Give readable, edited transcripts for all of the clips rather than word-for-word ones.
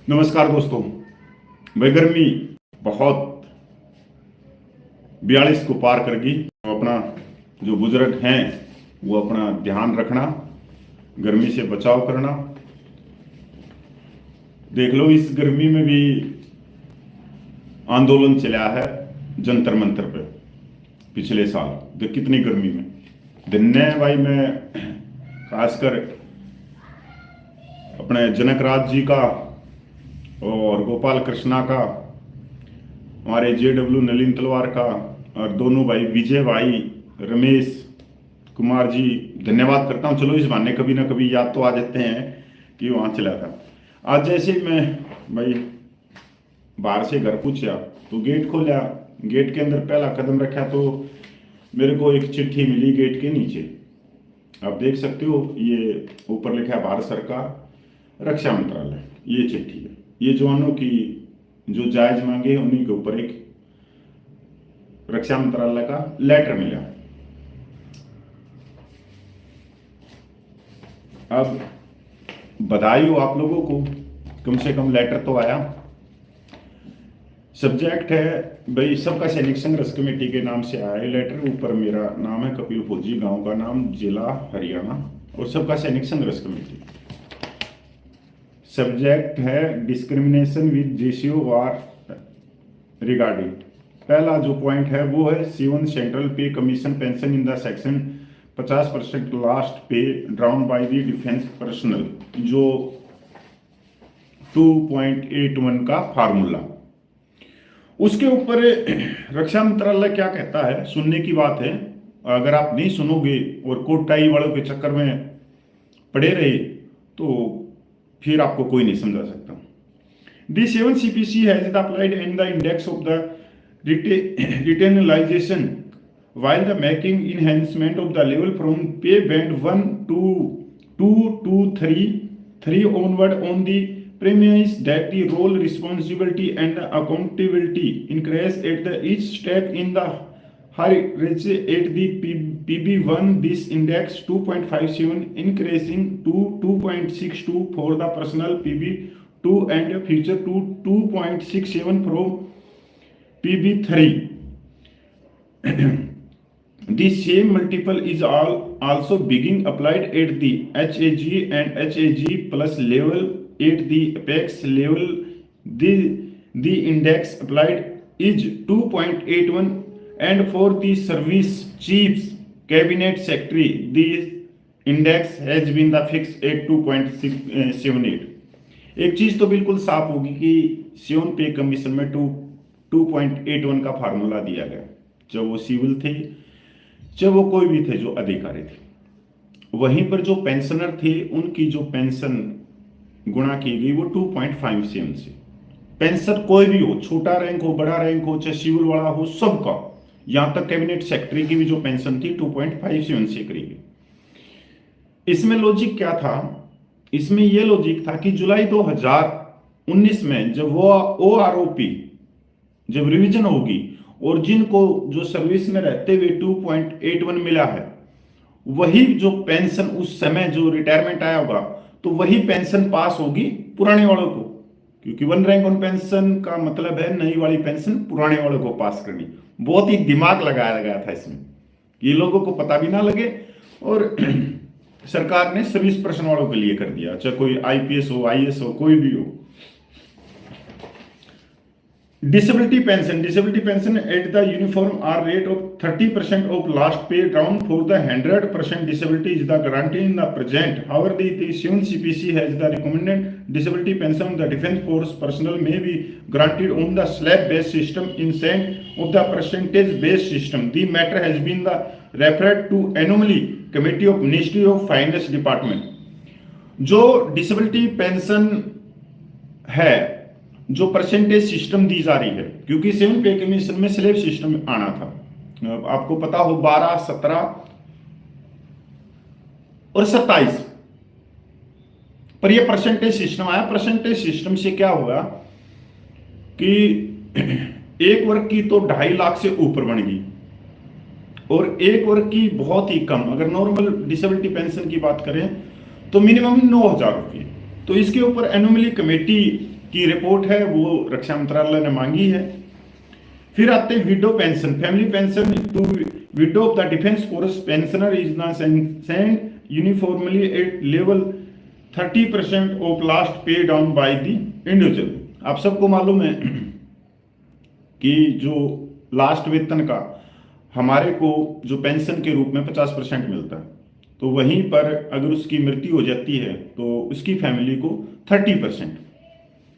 नमस्कार दोस्तों। वह गर्मी बहुत 42 को पार कर गई। अपना जो बुजुर्ग हैं वो अपना ध्यान रखना, गर्मी से बचाव करना। देख लो इस गर्मी में भी आंदोलन चला है जंतर मंतर पे पिछले साल। देख कितनी गर्मी में दिन भाई, मैं खासकर अपने जनक राज जी का और गोपाल कृष्णा का, हमारे JW नलिन तलवार का, और दोनों भाई विजय भाई, रमेश कुमार जी, धन्यवाद करता हूँ। चलो इस बहाने कभी ना कभी याद तो आ जाते हैं कि वहाँ चला था। आज जैसे ही मैं भाई बाहर से घर पूछा तो गेट खोला, गेट के अंदर पहला कदम रखा तो मेरे को एक चिट्ठी मिली गेट के नीचे। आप देख सकते हो, ये ऊपर लिखा है भारत सरकार रक्षा मंत्रालय। ये चिट्ठी है, ये जवानों की जो जायज मांगे उन्हीं के ऊपर एक रक्षा मंत्रालय का लेटर मिला। अब बधाई हो आप लोगों को, कम से कम लेटर तो आया। सब्जेक्ट है भाई सबका सैनिक संघर्ष कमेटी के नाम से आया है लेटर। ऊपर मेरा नाम है कपिल फौजी, गांव का नाम जिला हरियाणा, और सबका सैनिक संघर्ष कमेटी। सब्जेक्ट है डिस्क्रिमिनेशन विद जेसीओ वार रिगार्डिंग। पहला जो पॉइंट है वो है C1 central pay commission pension in the section 50% last pay drawn by the defence personnel, जो 2.81 का फार्मूला। उसके ऊपर रक्षा मंत्रालय क्या कहता है, सुनने की बात है। अगर आप नहीं सुनोगे और कोट टाई वालों के चक्कर में पड़े रहे तो फिर आपको कोई नहीं समझा सकता। D7 CPC has applied in the index of the retainalization while the making enhancement of the level from pay band 1 to 2 to 3 onward on the premise that the role, responsibility and accountability increase at the each step in the hierarchy at the PB1. This index 2.57 increasing to 2.62 for the personal PB2 and future to 2.67 from PB3. The same multiple is also being applied at the HAG and HAG plus level at the apex level. The index applied is 2.81, and for the service chiefs cabinet secretary the index has been the fixed at 2.78. एक चीज तो बिल्कुल साफ होगी कि C1 पे commission में 2.81 का फार्मूला दिया गया, जब वो सिविल थे, जब वो कोई भी थे जो अधिकारी थे। वहीं पर जो पेंशनर थे उनकी जो पेंशन गुणा की गई वो 2.57 से। पेंशन कोई भी हो, छोटा रैंक हो, बड़ा रैंक हो, चाहे सिविल वाला हो, सबका, यहां तक कैबिनेट सेक्रेटरी की भी जो पेंशन थी 2.57 से करी गई। इसमें लॉजिक क्या था? इसमें यह लॉजिक था कि जुलाई 2019 में जब वो OROP जब रिवीजन होगी और जिनको जो सर्विस में रहते हुए 2.81 मिला है, वही जो पेंशन उस समय जो रिटायरमेंट आया होगा तो वही पेंशन पास होगी पुराने वालों को, क्योंकि 1 रैंक ऑन पेंशन का मतलब है नई वाली पेंशन पुराने वालों को पास करनी। बहुत ही दिमाग लगाया गया था इसमें, ये लोगों को पता भी ना लगे, और सरकार ने सर्विस पर्सन वालों के लिए कर दिया, चाहे कोई IPS हो, IAS हो, कोई भी हो। Disability pension at the uniform R rate of 30% of last pay down for the 100% disability is the guarantee in the present. However, the C1 CPC has the recommended disability pension. The defense force personnel may be granted on the slab-based system instead of the percentage-based system. The matter has been referred to anomaly committee of Ministry of Finance Department. जो disability pension है, जो percentage system दी जा रही है, क्योंकि C1 पे commission में slab system आना था, आपको पता हो 12, 17 और 27 पर ये परसेंटेज सिस्टम आया। परसेंटेज सिस्टम से क्या हुआ कि एक वर्ग की तो 2.5 लाख से ऊपर बन गई और एक वर्ग की बहुत ही कम, अगर नॉर्मल डिसेबिलिटी पेंशन की बात करें तो मिनिमम 9,000 रुपये। तो इसके ऊपर एनुअली कमेटी की रिपोर्ट है वो रक्षा मंत्रालय ने मांगी है। फिर आते हैं widow pension, family pension to widow of the defence force pensioner is not send uniformly at level 30% of last pay down by the individual. आप सबको मालूम है कि जो लास्ट वेतन का हमारे को जो पेंशन के रूप में 50% मिलता है, तो वहीं पर अगर उसकी मृत्यु हो जाती है तो उसकी फैमिली को 30%।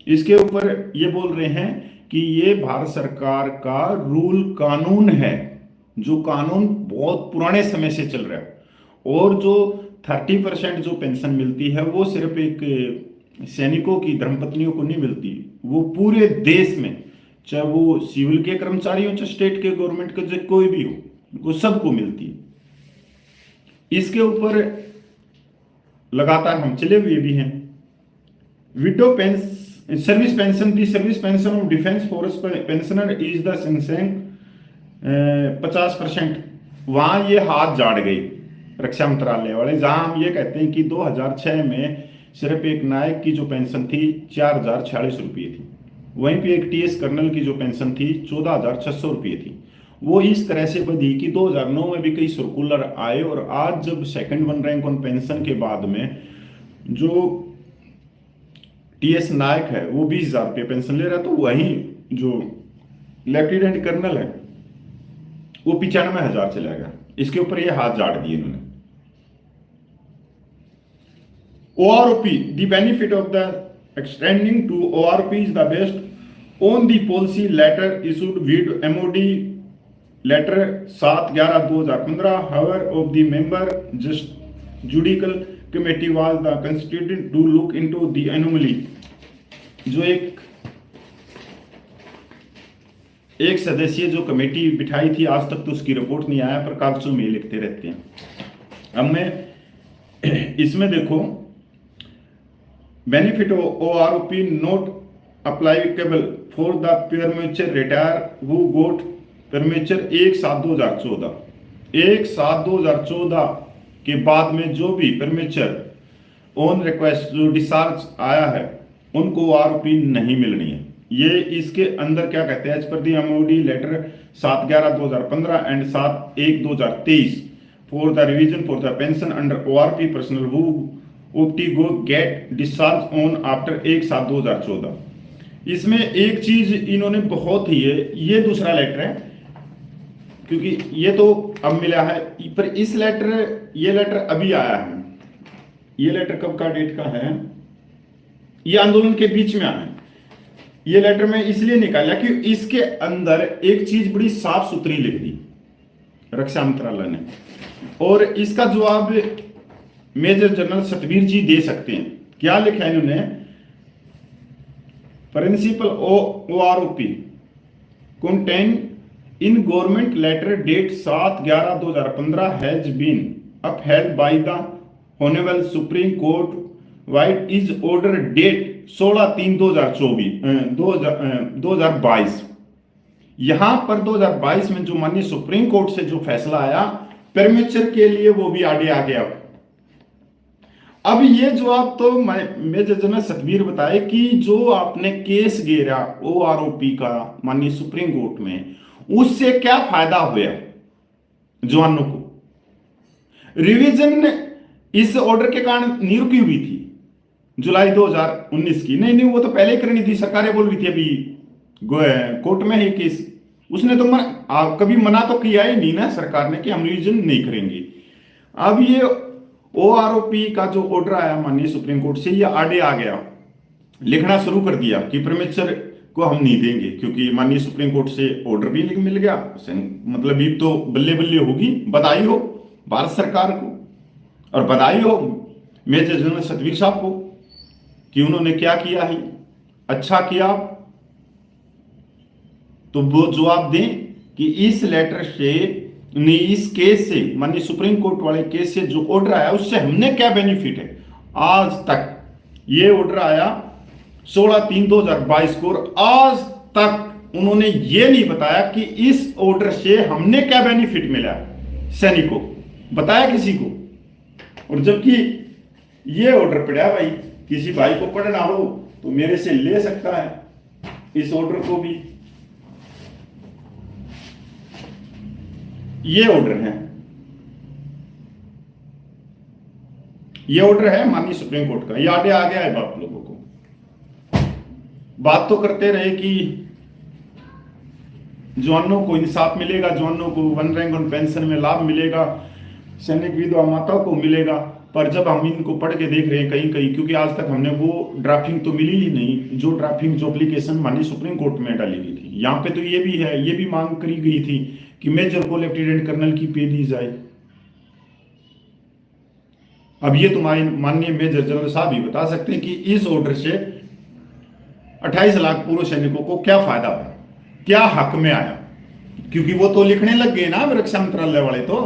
इसके ऊपर ये बोल रहे हैं कि ये भारत सरकार का रूल कानून है, जो कानून बहुत पुराने समय से चल रहा है। और जो 30% जो पेंशन मिलती है वो सिर्फ एक सैनिकों की धर्मपत्नियों को नहीं मिलती, वो पूरे देश में, चाहे वो सिविल के कर्मचारी हो चाहे स्टेट के गवर्नमेंट के कोई भी हो, वो सबको मिलती है। इसके ऊपर लगातार हम चले हुए भी हैं। Widow service pension, the service pension of defence force pensioner is the सेंसेंग 50%। वहां ये हाथ झाड़ गई रक्षा मंत्रालय वाले, जहां हम ये कहते हैं कि 2006 में सिर्फ एक नायक की जो पेंशन थी 4046 रुपये थी, वहीं पे एक टीएस कर्नल की जो पेंशन थी 14600 रुपये थी। वो इस तरह से बढ़ी कि 2009 में भी कई सर्कुलर आए, और आज जब second one rank on pension के बाद में जो टीएस नायक है वो 20,000 रुपये पेंशन ले रहा है, तो वहीं जो लेफ्टिनेंट कर्नल है वो 95,000 चला गया। इसके ऊपर ये हाथ झाड़ दिए इन्होंने। ORP, the benefit of the extending to ORP is the based on the policy letter issued with MOD letter 7/11/2015. However, of the member just judicial committee was the constituted to look into the anomaly। जो एक सदस्यीय जो committee बिठाई थी, आज तक तो उसकी रिपोर्ट नहीं आया, पर कागजों में लिखते रहते हैं। अब मैं इसमें देखो, benefit ORP not अप्लाइकेबल for the premature retire who got premature 1/7/2014। 1/7/2014 के बाद में जो भी प्रीमेच्योर ऑन रिक्वेस्ट जो डिस्चार्ज आया है उनको ORP नहीं मिलनी है। ये इसके अंदर क्या कहते हैं, as per the MOD letter 7/11/2015 and 7/1/2023 for the revision for the pension under ORP personnel who opted go get discharge on after 1/7/2014। इसमें एक चीज इन्होंने बहुत ही है, ये दूसरा लेटर है क्योंकि ये तो अब मिला है, पर इस ये लेटर अभी आया है। ये लेटर कब का डेट का है, ये आंदोलन के बीच में आया है। ये लेटर में इसलिए निकाला कि इसके अंदर एक चीज बड़ी साफ सुथरी लिख दी रक्षा मंत्रालय ने, और इसका जवाब मेजर जनरल सतवीर जी दे सकते हैं। क्या लिखा है इन्होंने, principal ORP contained in government letter date 7/11/2015 has been upheld by the Honorable Supreme Court while is order date 16/3/2022। यहां पर 2022 में जो माननीय सुप्रीम कोर्ट से जो फैसला आया प्रीमेच्योर के लिए, वो भी आगे आ गया। अब ये जवाब तो मेजर जनरल सतवीर बताए कि जो आपने केस घेरा ORP का माननीय सुप्रीम कोर्ट में, उससे क्या फायदा हुआ जवानों को। रिवीजन इस ऑर्डर के कारण नहीं रुकी हुई थी जुलाई 2019 की, नहीं वो तो पहले करनी थी, सरकारें बोल रही थी अभी कोर्ट में है केस। उसने तो कभी मना तो किया ही नहीं ना सरकार ने कि हम रिवीजन नहीं करेंगे। अब ये ORP का जो ऑर्डर आया माननीय सुप्रीम कोर्ट से, ये आगे आ गया, लिखना शुरू कर दिया कि प्रीमेच्योर को हम नहीं देंगे, क्योंकि माननीय सुप्रीम कोर्ट से ऑर्डर भी मिल गया। मतलब ये तो बल्ले बल्ले होगी। बधाई हो भारत सरकार को और बधाई हो मेजर जनरल सतवीर साहब को कि उन्होंने क्या किया है, अच्छा किया। तो वो जवाब दें कि इस लेटर से, इस केस से, माननीय सुप्रीम कोर्ट वाले केस से जो ऑर्डर आया उससे हमने क्या बेनिफिट है। आज तक ये ऑर्डर आया 16/3/2022 को, और आज तक उन्होंने ये नहीं बताया कि इस ऑर्डर से हमने क्या बेनिफिट मिला सैनिकों, बताया किसी को। और जबकि ये ऑर्डर पड़ा भाई, किसी भाई को पढ़ना हो तो मेरे से ले सकता है इस ऑर्डर को भी। ये ऑर्डर है, ये ऑर्डर है माननीय सुप्रीम कोर्ट का। ये आगे आ गया है आप लोगों को। बात तो करते रहे कि जवानों को इंसाफ मिलेगा, जवानों को वन रैंक और पेंशन में लाभ मिलेगा, सैनिक विधवा माताओं को मिलेगा, पर जब हम इनको पढ़ के देख रहे हैं कहीं कहीं, क्योंकि आज तक हमने वो ड्राफ्टिंग तो मिली ही नहीं जो ड्राफ्टिंग जो एप्लीकेशन माननीय सुप्रीम कोर्ट में डाली गई थी। यहाँ पे तो ये भी है, ये भी मांग करी गई थी कि मेजर को लेफ्टिनेंट कर्नल की पे दी जाए। अब ये तुम्हारे माननीय मेजर जनरल साहब ही बता सकते हैं कि इस ऑर्डर से 28 लाख पूर्व सैनिकों को क्या फायदा आया, क्या हक में आया, क्योंकि वो तो लिखने लग गए ना रक्षा मंत्रालय वाले तो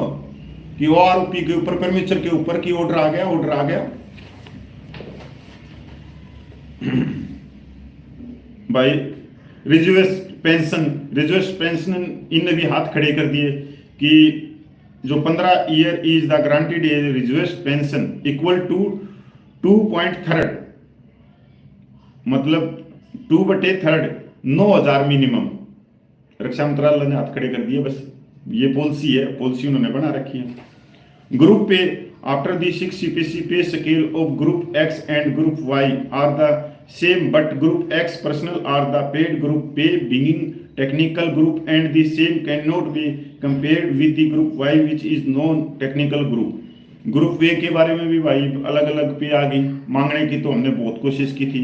कि वो आरोपी के ऊपर परमेश्वर के ऊपर की ऑर्डर आ गया, ऑर्डर आ गया। भाई रिजर्वेश पेंशन इन भी हाथ खड़े कर दिए कि जो 15 year is the granted reservist pension equal to 2.3 मतलब 2/3 9,000 मिनिमम। रक्षा मंत्रालय ने हाथ खड़े कर दिए। बस ये पॉलिसी है, पॉलिसी उन्होंने बना रखी है। Group pay after the 6 CPC pay scale of group X and group Y are the same but group X personnel are the paid group pay being technical group and the same can not be compared with the group Y which is non technical group. Group A के बारे में भी भाई अलग अलग पे आ गई मांगने की, तो हमने बहुत कोशिश की थी।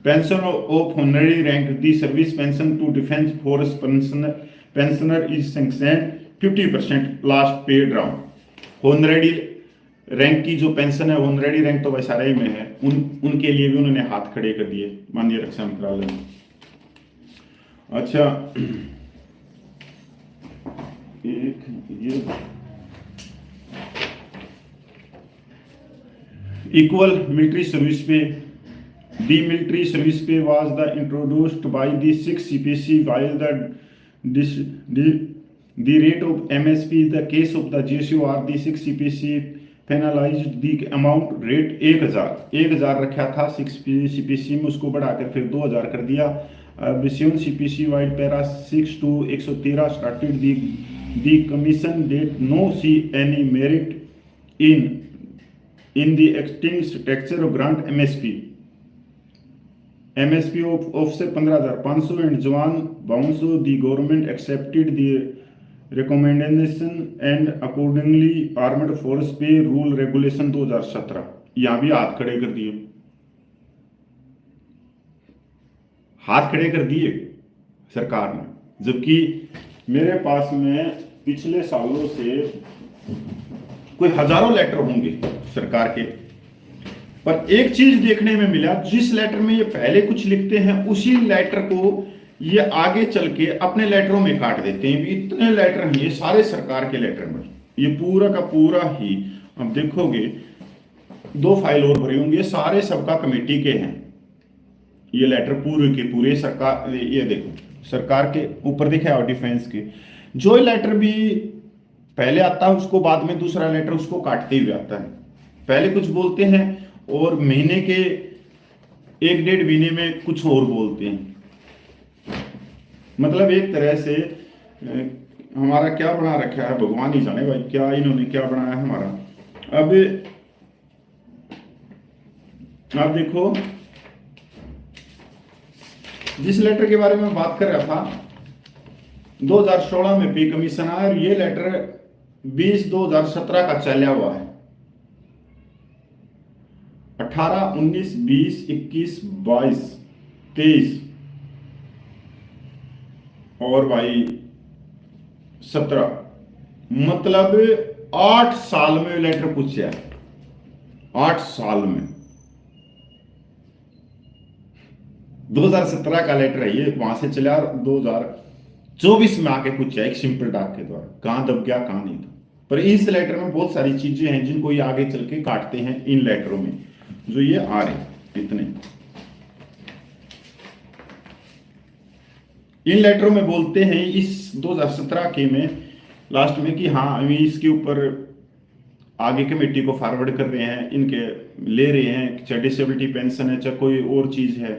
Pension of honorary rank the service pension to defence force pensioner is sanctioned 50% last paid round. Honorary rank की जो पेंशन है, ऑनररी रैंक तो वैसे सारे में है, उनके लिए भी उन्होंने हाथ खड़े कर दिए माननीय रक्षा मंत्रालय ने। अच्छा, एक ये इक्वल मिलिट्री सर्विस पे दी मिलिट्री सर्विस पे was the introduced by the 6 CPC while the rate of MSP in the case of the GSU or the 6 CPC penalized the amount rate 1000 रखा था 6 CPC में, उसको बढ़ाकर फिर 2000 कर दिया। 7 CPC while para 6 to 113 started the commission did no see any merit in the extinct structure of grant MSP of officer 15,500 and जवान 5200। the government accepted the recommendation and accordingly armed force पे rule regulation 2017 यहाँ भी हाथ खड़े कर दिए, हाथ खड़े कर दिए सरकार ने। जबकि मेरे पास में पिछले सालों से कोई हजारों लेटर होंगे सरकार के, पर एक चीज देखने में मिला, जिस लेटर में ये पहले कुछ लिखते हैं उसी लेटर को ये आगे चल के अपने लेटरों में काट देते हैं। इतने लेटर हैं ये सारे सरकार के लेटर में, ये पूरा का पूरा ही। अब देखोगे 2 फाइल और भरे होंगे, सारे सबका कमेटी के हैं ये लेटर, पूरे के पूरे सरकार। ये देखो सरकार के ऊपर दिखा है डिफेंस के, जो लेटर भी पहले आता है उसको बाद में दूसरा लेटर उसको काटते हुए आता है। पहले कुछ बोलते हैं और महीने के 1-1.5 महीने में कुछ और बोलते हैं। मतलब एक तरह से हमारा क्या बना रखा है भगवान ही जाने भाई, क्या इन्होंने क्या बनाया है हमारा। अब आप देखो जिस लेटर के बारे में बात कर रहा था 2016 में पे कमीशन आया और ये लेटर 20/2017 का चला हुआ है। 18, 19, 20, 21, 22, 23 और भाई 17, मतलब 8 साल में लेटर पूछा है, 8 साल में। 2017 का लेटर है ये, वहां से चला 2024 में आके पूछा एक सिंपल डाक के द्वारा, कहां दब गया कहां नहीं था। पर इस लेटर में बहुत सारी चीजें हैं जिनको ये आगे चल के काटते हैं इन लेटरों में जो ये आ रहे। इतने इन लेटरों में बोलते हैं इस 2017 के में लास्ट में कि हाँ हम इसके ऊपर आगे कमेटी को फॉरवर्ड कर रहे हैं, इनके ले रहे हैं, चाहे डिसेबिलिटी पेंशन है चाहे कोई और चीज है,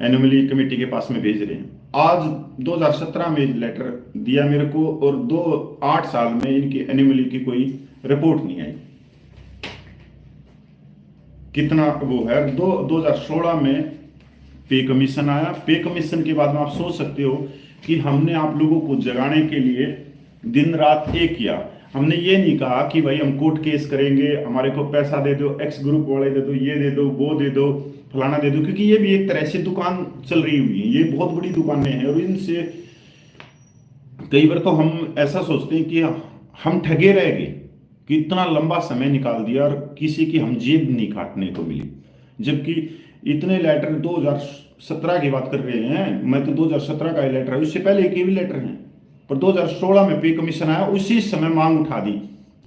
एनुअली कमेटी के पास में भेज रहे हैं। आज 2017 में लेटर दिया मेरे को और 8 साल में इनकी एनुअली की कोई रिपोर्ट नहीं आई। कितना वो है। 2016 में पे कमीशन आया। पे कमीशन के बाद में आप सोच सकते हो कि हमने आप लोगों को जगाने के लिए दिन रात एक किया। हमने ये नहीं कहा कि भाई हम कोर्ट केस करेंगे, हमारे को पैसा दे दो, एक्स ग्रुप वाले दे दो, ये दे दो, वो दे दो, फलाना दे दो, क्योंकि ये भी एक तरह से दुकान चल रही हुई है। ये बहुत बड़ी दुकानें हैं और इनसे कई बार तो हम ऐसा सोचते हैं कि हम ठगे रह गए कि इतना लंबा समय निकाल दिया और किसी की हम जेब नहीं काटने को मिली। जबकि इतने लेटर 2017 की बात कर रहे हैं, मैं तो 2017 का लेटर है, उससे पहले के भी लेटर हैं, पर 2016 में पे कमीशन आया, उसी समय मांग उठा दी।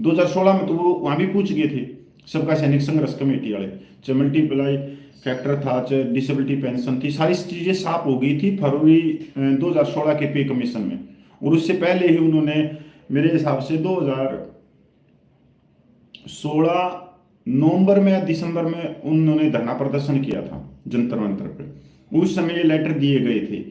2016 में तो वो वहां भी पूछ गए थे सबका सैनिक संघर्ष कमेटी वाले, चाहे मल्टीप्लाई फैक्टर था, चाहे डिसेबिलिटी पेंशन थी, सारी चीजें साफ हो गई थी फरवरी 2016 के पे कमीशन में। और उससे पहले ही उन्होंने मेरे हिसाब से 2016 नवंबर में या दिसंबर में उन्होंने धरना प्रदर्शन किया था जंतर मंतर पर। उस समय ये लेटर दिए गए थे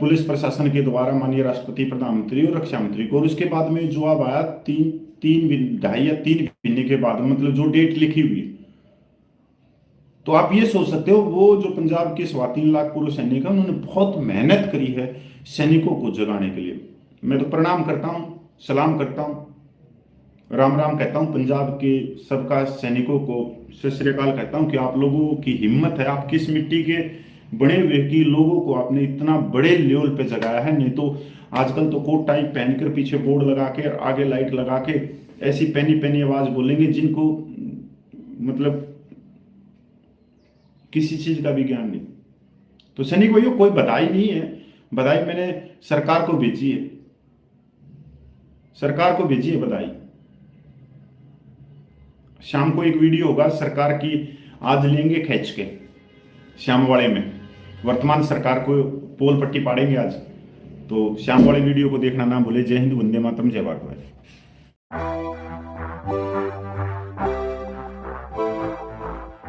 पुलिस प्रशासन के द्वारा माननीय राष्ट्रपति, प्रधानमंत्री और रक्षा मंत्री को। और उसके बाद में जवाब आया 2.5 या 3 महीने के बाद, मतलब जो डेट लिखी हुई। तो आप ये सोच सकते हो वो जो पंजाब के 3.25 लाख पूर्व सैनिक है, उन्होंने बहुत मेहनत करी है सैनिकों को जगाने के लिए। मैं तो प्रणाम करता हूँ, सलाम करता हूँ, राम राम कहता हूँ पंजाब के सबका सैनिकों को, सत श्री अकाल कहता हूँ कि आप लोगों की हिम्मत है। आप किस मिट्टी के बड़े हुए कि लोगों को आपने इतना बड़े लेवल पे जगाया है। नहीं तो आजकल तो कोट टाइप पहनकर पीछे बोर्ड लगा के आगे लाइट लगा के ऐसी पैनी पैनी आवाज बोलेंगे जिनको मतलब किसी चीज का भी ज्ञान नहीं। तो सैनिक भाइयों, कोई बधाई नहीं है, बधाई मैंने सरकार को भेजी है, सरकार को भेजी है बधाई। शाम को एक वीडियो होगा सरकार की, आज लेंगे खींच के श्याम वाले में, वर्तमान सरकार को पोल पट्टी पाड़ेंगे आज। तो श्याम वाले वीडियो को देखना ना भूले। जय हिंद, वंदे मातरम, जय भारत।